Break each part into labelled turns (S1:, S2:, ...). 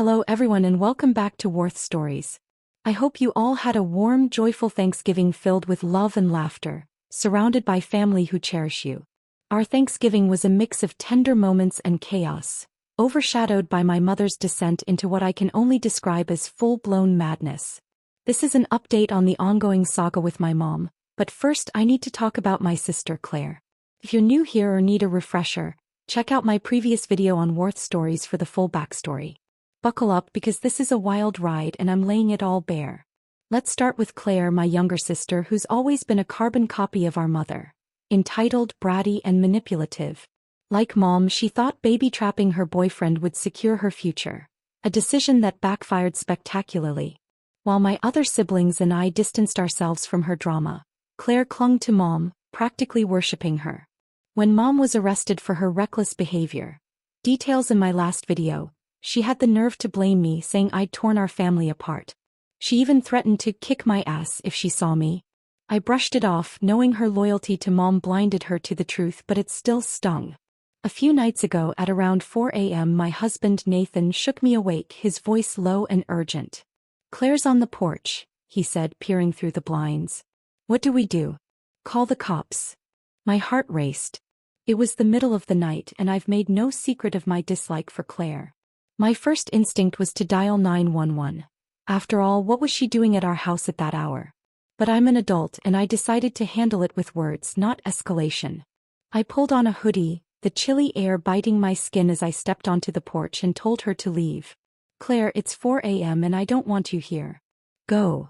S1: Hello everyone and welcome back to Warth Stories. I hope you all had a warm, joyful Thanksgiving filled with love and laughter, surrounded by family who cherish you. Our Thanksgiving was a mix of tender moments and chaos, overshadowed by my mother's descent into what I can only describe as full-blown madness. This is an update on the ongoing saga with my mom, but first I need to talk about my sister Claire. If you're new here or need a refresher, check out my previous video on Warth Stories for the full backstory. Buckle up because this is a wild ride and I'm laying it all bare. Let's start with Claire, my younger sister who's always been a carbon copy of our mother. Entitled, bratty, and manipulative. Like Mom, she thought baby-trapping her boyfriend would secure her future. A decision that backfired spectacularly. While my other siblings and I distanced ourselves from her drama, Claire clung to Mom, practically worshipping her. When Mom was arrested for her reckless behavior, details in my last video, she had the nerve to blame me, saying I'd torn our family apart. She even threatened to kick my ass if she saw me. I brushed it off, knowing her loyalty to Mom blinded her to the truth, but it still stung. A few nights ago at around 4 a.m. my husband Nathan shook me awake, his voice low and urgent. "Claire's on the porch," he said, peering through the blinds. "What do we do?" "Call the cops." My heart raced. It was the middle of the night and I've made no secret of my dislike for Claire. My first instinct was to dial 911. After all, what was she doing at our house at that hour? But I'm an adult and I decided to handle it with words, not escalation. I pulled on a hoodie, the chilly air biting my skin as I stepped onto the porch and told her to leave. "Claire, it's 4 a.m. and I don't want you here. Go."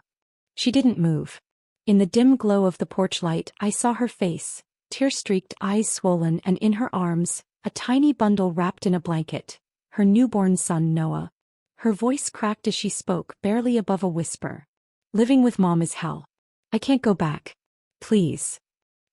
S1: She didn't move. In the dim glow of the porch light, I saw her face, tear-streaked, eyes swollen, and in her arms, a tiny bundle wrapped in a blanket. Her newborn son Noah. Her voice cracked as she spoke, barely above a whisper. "Living with Mom is hell. I can't go back. Please."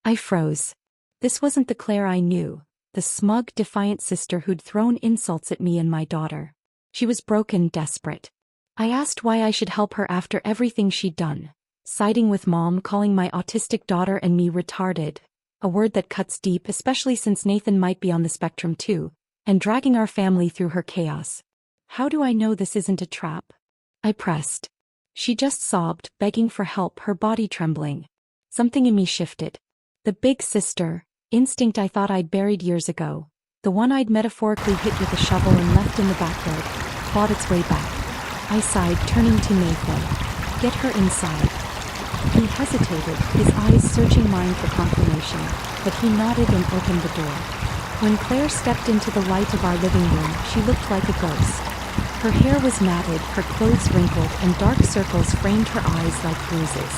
S1: I froze. This wasn't the Claire I knew, the smug, defiant sister who'd thrown insults at me and my daughter. She was broken, desperate. I asked why I should help her after everything she'd done, siding with Mom, calling my autistic daughter and me retarded, a word that cuts deep, especially since Nathan might be on the spectrum too, and dragging our family through her chaos. "How do I know this isn't a trap?" I pressed. She just sobbed, begging for help, her body trembling. Something in me shifted. The big sister, instinct I thought I'd buried years ago, the one I'd metaphorically hit with a shovel and left in the backyard, fought its way back. I sighed, turning to Nathan. "Get her inside." He hesitated, his eyes searching mine for confirmation, but he nodded and opened the door. When Claire stepped into the light of our living room, she looked like a ghost. Her hair was matted, her clothes wrinkled, and dark circles framed her eyes like bruises.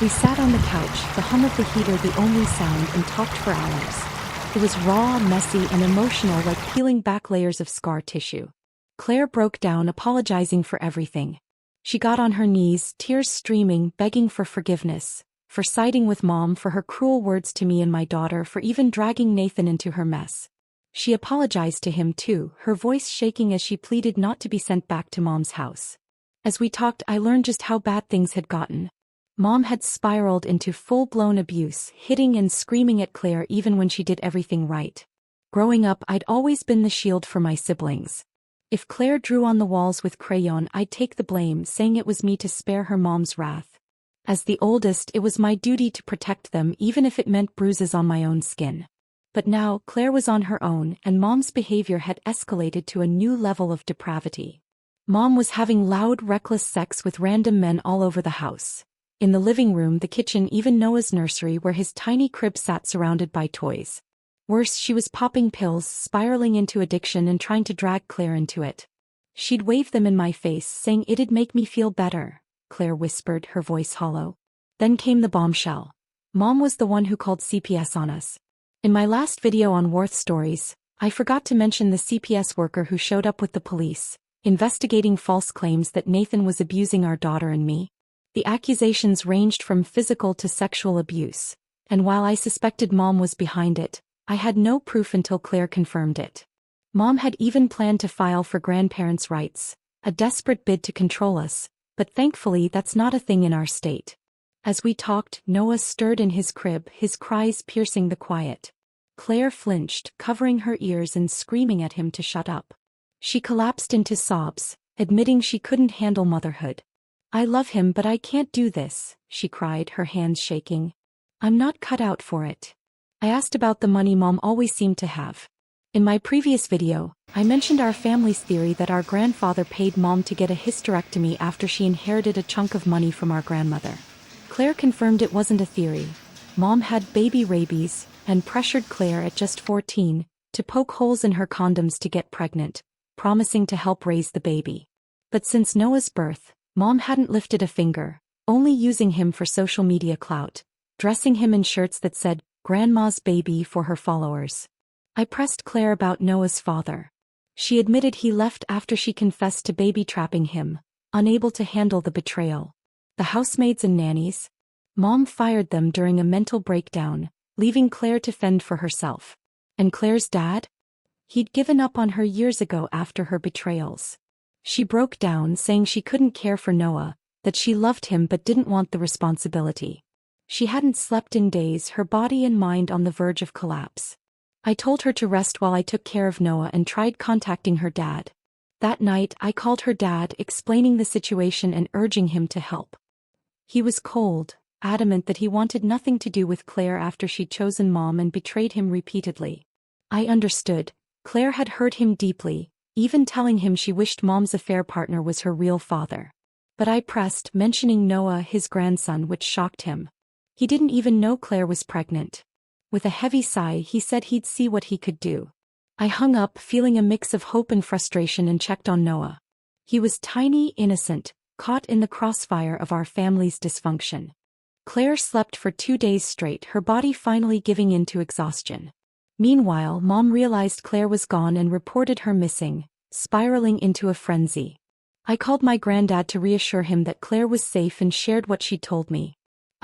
S1: We sat on the couch, the hum of the heater the only sound, and talked for hours. It was raw, messy, and emotional, like peeling back layers of scar tissue. Claire broke down, apologizing for everything. She got on her knees, tears streaming, begging for forgiveness. For siding with Mom, for her cruel words to me and my daughter, for even dragging Nathan into her mess. She apologized to him too, her voice shaking as she pleaded not to be sent back to Mom's house. As we talked, I learned just how bad things had gotten. Mom had spiraled into full-blown abuse, hitting and screaming at Claire even when she did everything right. Growing up, I'd always been the shield for my siblings. If Claire drew on the walls with crayon, I'd take the blame, saying it was me to spare her Mom's wrath. As the oldest, it was my duty to protect them, even if it meant bruises on my own skin. But now, Claire was on her own, and Mom's behavior had escalated to a new level of depravity. Mom was having loud, reckless sex with random men all over the house. In the living room, the kitchen, even Noah's nursery where his tiny crib sat surrounded by toys. Worse, she was popping pills, spiraling into addiction and trying to drag Claire into it. She'd wave them in my face, saying it'd make me feel better. Claire whispered, her voice hollow. Then came the bombshell. Mom was the one who called CPS on us. In my last video on Warth Stories, I forgot to mention the CPS worker who showed up with the police, investigating false claims that Nathan was abusing our daughter and me. The accusations ranged from physical to sexual abuse, and while I suspected Mom was behind it, I had no proof until Claire confirmed it. Mom had even planned to file for grandparents' rights, a desperate bid to control us. But thankfully that's not a thing in our state. As we talked, Noah stirred in his crib, his cries piercing the quiet. Claire flinched, covering her ears and screaming at him to shut up. She collapsed into sobs, admitting she couldn't handle motherhood. "I love him but I can't do this," she cried, her hands shaking. "I'm not cut out for it." I asked about the money Mom always seemed to have. In my previous video, I mentioned our family's theory that our grandfather paid Mom to get a hysterectomy after she inherited a chunk of money from our grandmother. Claire confirmed it wasn't a theory. Mom had baby rabies and pressured Claire at just 14 to poke holes in her condoms to get pregnant, promising to help raise the baby. But since Noah's birth, Mom hadn't lifted a finger, only using him for social media clout, dressing him in shirts that said, "Grandma's baby" for her followers. I pressed Claire about Noah's father. She admitted he left after she confessed to baby-trapping him, unable to handle the betrayal. The housemaids and nannies? Mom fired them during a mental breakdown, leaving Claire to fend for herself. And Claire's dad? He'd given up on her years ago after her betrayals. She broke down, saying she couldn't care for Noah, that she loved him but didn't want the responsibility. She hadn't slept in days, her body and mind on the verge of collapse. I told her to rest while I took care of Noah and tried contacting her dad. That night, I called her dad, explaining the situation and urging him to help. He was cold, adamant that he wanted nothing to do with Claire after she'd chosen Mom and betrayed him repeatedly. I understood. Claire had hurt him deeply, even telling him she wished Mom's affair partner was her real father. But I pressed, mentioning Noah, his grandson, which shocked him. He didn't even know Claire was pregnant. With a heavy sigh, he said he'd see what he could do. I hung up, feeling a mix of hope and frustration, and checked on Noah. He was tiny, innocent, caught in the crossfire of our family's dysfunction. Claire slept for 2 days straight, her body finally giving in to exhaustion. Meanwhile, Mom realized Claire was gone and reported her missing, spiraling into a frenzy. I called my granddad to reassure him that Claire was safe and shared what she'd told me.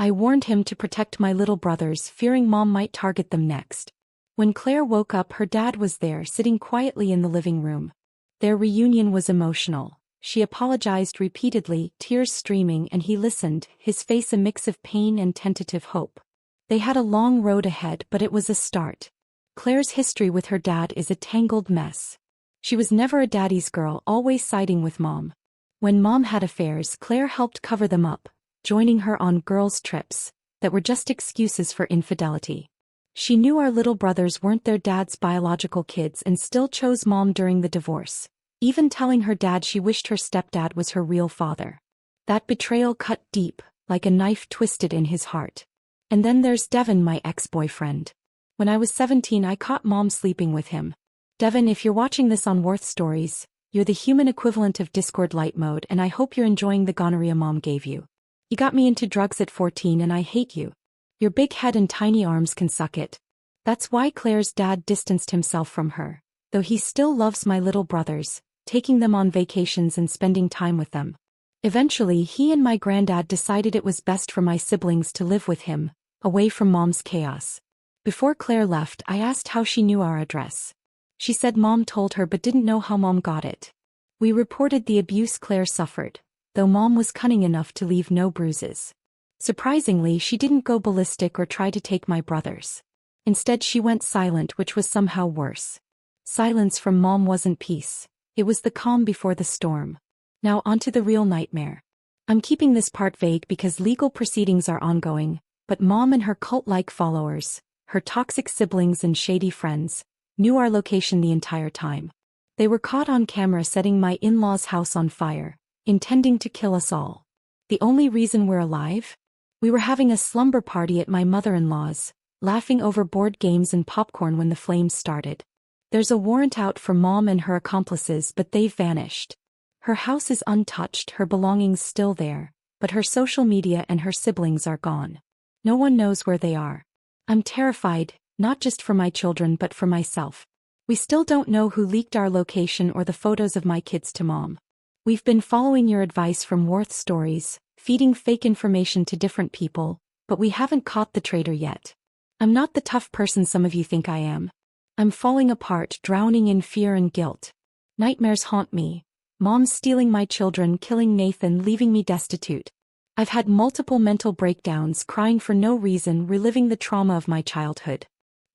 S1: I warned him to protect my little brothers, fearing Mom might target them next. When Claire woke up, her dad was there, sitting quietly in the living room. Their reunion was emotional. She apologized repeatedly, tears streaming, and he listened, his face a mix of pain and tentative hope. They had a long road ahead, but it was a start. Claire's history with her dad is a tangled mess. She was never a daddy's girl, always siding with Mom. When Mom had affairs, Claire helped cover them up, joining her on girls' trips that were just excuses for infidelity. She knew our little brothers weren't their dad's biological kids and still chose Mom during the divorce, even telling her dad she wished her stepdad was her real father. That betrayal cut deep, like a knife twisted in his heart. And then there's Devin, my ex-boyfriend. When I was 17, I caught Mom sleeping with him. Devin, if you're watching this on Warth Stories, you're the human equivalent of Discord light mode, and I hope you're enjoying the gonorrhea Mom gave you. You got me into drugs at 14 and I hate you. Your big head and tiny arms can suck it. That's why Claire's dad distanced himself from her, though he still loves my little brothers, taking them on vacations and spending time with them. Eventually, he and my granddad decided it was best for my siblings to live with him, away from Mom's chaos. Before Claire left, I asked how she knew our address. She said Mom told her but didn't know how Mom got it. We reported the abuse Claire suffered, though Mom was cunning enough to leave no bruises. Surprisingly, she didn't go ballistic or try to take my brothers. Instead, she went silent, which was somehow worse. Silence from Mom wasn't peace. It was the calm before the storm. Now onto the real nightmare. I'm keeping this part vague because legal proceedings are ongoing, but Mom and her cult-like followers, her toxic siblings and shady friends, knew our location the entire time. They were caught on camera setting my in-laws' house on fire, intending to kill us all. The only reason we're alive? We were having a slumber party at my mother-in-law's, laughing over board games and popcorn when the flames started. There's a warrant out for Mom and her accomplices, but they've vanished. Her house is untouched, her belongings still there, but her social media and her siblings are gone. No one knows where they are. I'm terrified, not just for my children but for myself. We still don't know who leaked our location or the photos of my kids to Mom. We've been following your advice from Warth Stories, feeding fake information to different people, but we haven't caught the traitor yet. I'm not the tough person some of you think I am. I'm falling apart, drowning in fear and guilt. Nightmares haunt me. Mom stealing my children, killing Nathan, leaving me destitute. I've had multiple mental breakdowns, crying for no reason, reliving the trauma of my childhood.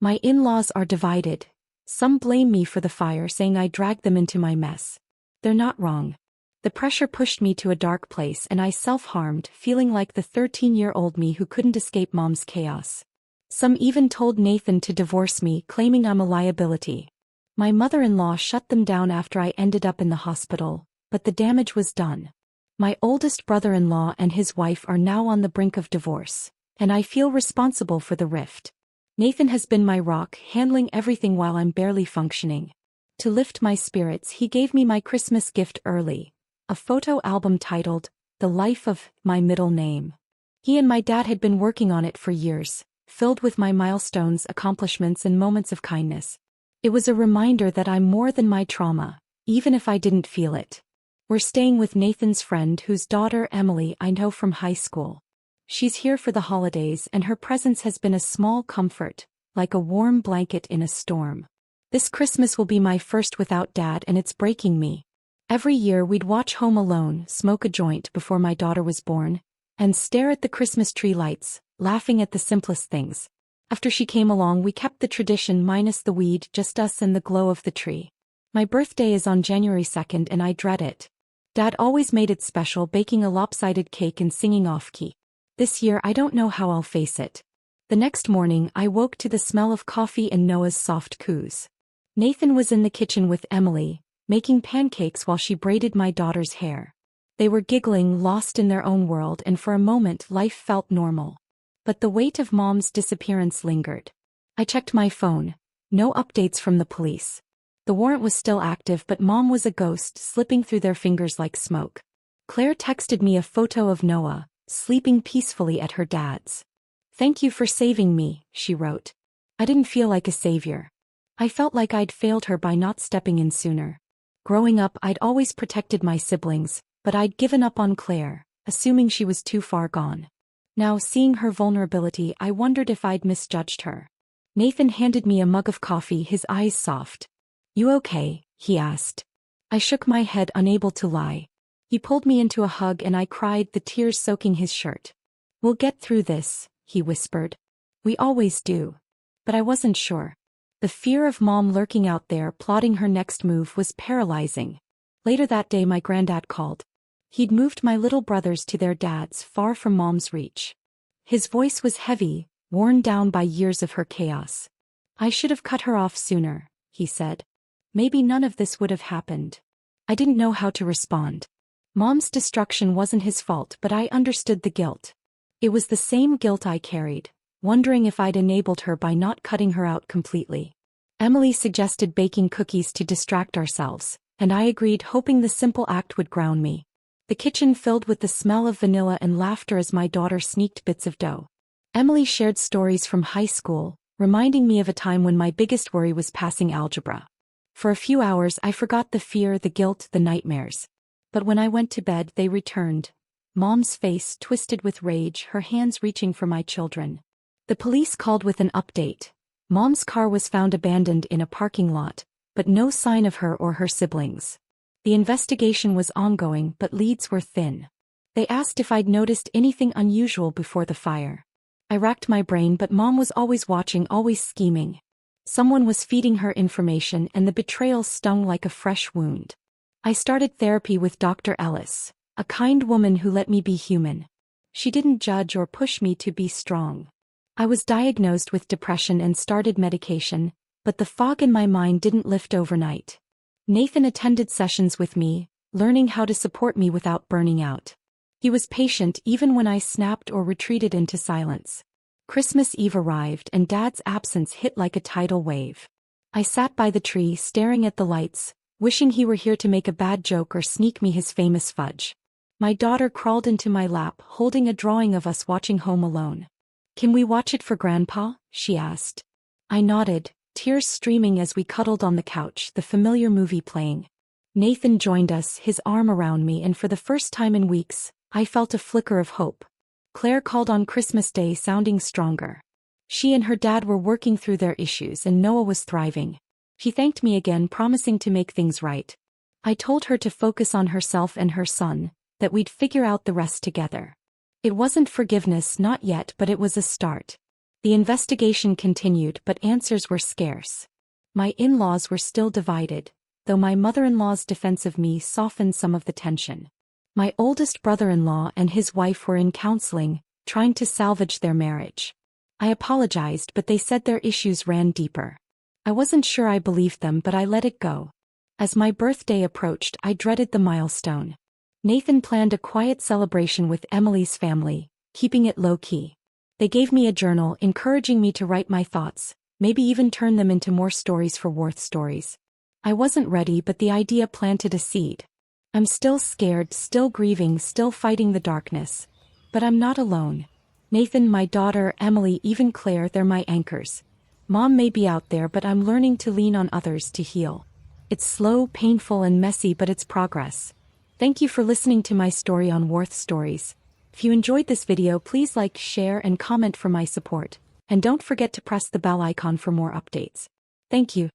S1: My in-laws are divided. Some blame me for the fire, saying I dragged them into my mess. They're not wrong. The pressure pushed me to a dark place and I self-harmed, feeling like the 13-year-old me who couldn't escape mom's chaos. Some even told Nathan to divorce me, claiming I'm a liability. My mother-in-law shut them down after I ended up in the hospital, but the damage was done. My oldest brother-in-law and his wife are now on the brink of divorce, and I feel responsible for the rift. Nathan has been my rock, handling everything while I'm barely functioning. To lift my spirits, he gave me my Christmas gift early, a photo album titled, The Life of My Middle Name. He and my dad had been working on it for years, filled with my milestones, accomplishments, and moments of kindness. It was a reminder that I'm more than my trauma, even if I didn't feel it. We're staying with Nathan's friend whose daughter Emily I know from high school. She's here for the holidays and her presence has been a small comfort, like a warm blanket in a storm. This Christmas will be my first without Dad and it's breaking me. Every year we'd watch Home Alone, smoke a joint before my daughter was born, and stare at the Christmas tree lights, laughing at the simplest things. After she came along we kept the tradition minus the weed, just us and the glow of the tree. My birthday is on January 2nd and I dread it. Dad always made it special, baking a lopsided cake and singing off-key. This year I don't know how I'll face it. The next morning I woke to the smell of coffee and Noah's soft coos. Nathan was in the kitchen with Emily, making pancakes while she braided my daughter's hair. They were giggling, lost in their own world, and for a moment life felt normal. But the weight of Mom's disappearance lingered. I checked my phone. No updates from the police. The warrant was still active but Mom was a ghost, slipping through their fingers like smoke. Claire texted me a photo of Noah, sleeping peacefully at her dad's. "Thank you for saving me," she wrote. I didn't feel like a savior. I felt like I'd failed her by not stepping in sooner. Growing up I'd always protected my siblings, but I'd given up on Claire, assuming she was too far gone. Now seeing her vulnerability I wondered if I'd misjudged her. Nathan handed me a mug of coffee, his eyes soft. "You okay?" he asked. I shook my head, unable to lie. He pulled me into a hug and I cried, the tears soaking his shirt. "We'll get through this," he whispered. "We always do." But I wasn't sure. The fear of Mom lurking out there plotting her next move was paralyzing. Later that day my granddad called. He'd moved my little brothers to their dads, far from Mom's reach. His voice was heavy, worn down by years of her chaos. "I should have cut her off sooner," he said. "Maybe none of this would have happened." I didn't know how to respond. Mom's destruction wasn't his fault, but I understood the guilt. It was the same guilt I carried, wondering if I'd enabled her by not cutting her out completely. Emily suggested baking cookies to distract ourselves, and I agreed, hoping the simple act would ground me. The kitchen filled with the smell of vanilla and laughter as my daughter sneaked bits of dough. Emily shared stories from high school, reminding me of a time when my biggest worry was passing algebra. For a few hours I forgot the fear, the guilt, the nightmares. But when I went to bed they returned. Mom's face twisted with rage, her hands reaching for my children. The police called with an update. Mom's car was found abandoned in a parking lot, but no sign of her or her siblings. The investigation was ongoing but leads were thin. They asked if I'd noticed anything unusual before the fire. I racked my brain, but Mom was always watching, always scheming. Someone was feeding her information and the betrayal stung like a fresh wound. I started therapy with Dr. Ellis, a kind woman who let me be human. She didn't judge or push me to be strong. I was diagnosed with depression and started medication, but the fog in my mind didn't lift overnight. Nathan attended sessions with me, learning how to support me without burning out. He was patient even when I snapped or retreated into silence. Christmas Eve arrived and Dad's absence hit like a tidal wave. I sat by the tree staring at the lights, wishing he were here to make a bad joke or sneak me his famous fudge. My daughter crawled into my lap, holding a drawing of us watching Home Alone. "Can we watch it for Grandpa?" she asked. I nodded, tears streaming as we cuddled on the couch, the familiar movie playing. Nathan joined us, his arm around me, and for the first time in weeks, I felt a flicker of hope. Claire called on Christmas Day, sounding stronger. She and her dad were working through their issues and Noah was thriving. She thanked me again, promising to make things right. I told her to focus on herself and her son, that we'd figure out the rest together. It wasn't forgiveness, not yet, but it was a start. The investigation continued, but answers were scarce. My in-laws were still divided. though my mother-in-law's defense of me softened some of the tension. My oldest brother-in-law and his wife were in counseling, trying to salvage their marriage. I apologized, but they said their issues ran deeper. I wasn't sure I believed them, but I let it go. As my birthday approached, I dreaded the milestone. Nathan planned a quiet celebration with Emily's family, keeping it low-key. They gave me a journal, encouraging me to write my thoughts, maybe even turn them into more stories for Warth stories. I wasn't ready, but the idea planted a seed. I'm still scared, still grieving, still fighting the darkness. But I'm not alone. Nathan, my daughter, Emily, even Claire, they're my anchors. Mom may be out there, but I'm learning to lean on others to heal. It's slow, painful, and messy, but it's progress. Thank you for listening to my story on Warth Stories. If you enjoyed this video, please like, share, and comment for my support. And don't forget to press the bell icon for more updates. Thank you.